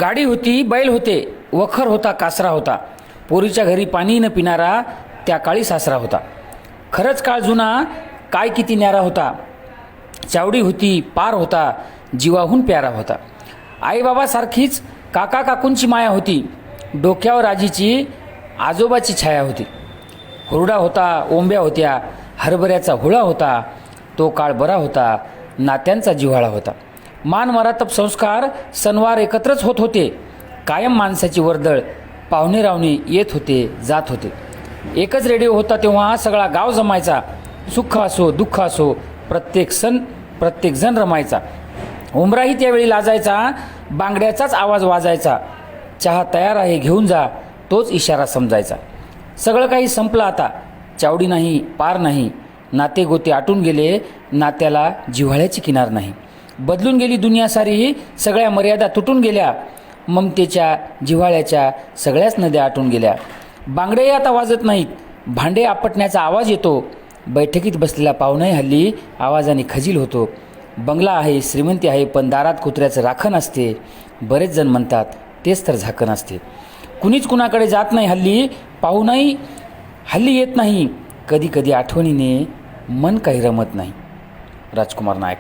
गाडी होती, बैल होते, वखर होता, कासरा होता. पोरीच्या घरी पाणी न पिणारा त्या काळी सासरा होता. खरंच काळ जुना, काय किती न्यारा होता. चावडी होती, पार होता, जीवाहून प्यारा होता. आईबाबासारखीच काका काकूंची माया होती. डोक्यावर आजीची आजोबाची छाया होती. हुरडा होता, ओंब्या होत्या, हरभऱ्याचा हुळा होता. तो काळ बरा होता, नात्यांचा जिव्हाळा होता. मान मरातप संस्कार सणवार एकत्रच होत होते. कायम माणसाची वर्दळ, पाहुणेरावणे येत होते, जात होते. एकच रेडिओ होता तेव्हा सगळा गाव जमायचा. सुख असो दुःख असो प्रत्येक सण प्रत्येकजण रमायचा. उमराही त्यावेळी लाजायचा, बांगड्याचाच आवाज वाजायचा. चहा तयार आहे घेऊन जा, तोच इशारा समजायचा. सगळं काही संपलं आता, चावडी नाही, पार नाही. नाते गोते आटून गेले, नात्याला जिव्हाळ्याची किनार नाही. बदलून गेली दुनिया सारी, सगळ्या मर्यादा तुटून गेल्या. ममतेच्या जिव्हाळ्याच्या सगळ्याच नद्या आटून गेल्या. बांगडेही आता वाजत नाहीत, भांडे आपटण्याचा आवाज येतो. बैठकीत बसलेला पाहुणाही हल्ली आवाजाने खजील होतो. बंगला आहे, श्रीमंती आहे, पण दारात कुत्र्याचं राखण असते. बरेच जण म्हणतात तेच तर झाकण असते. कुणीच कुणाकडे जात नाही हल्ली, पाहुणाही हल्ली येत नाही. कधी कधी आठवणीने मन काही रमत नाही. राजकुमार नायक.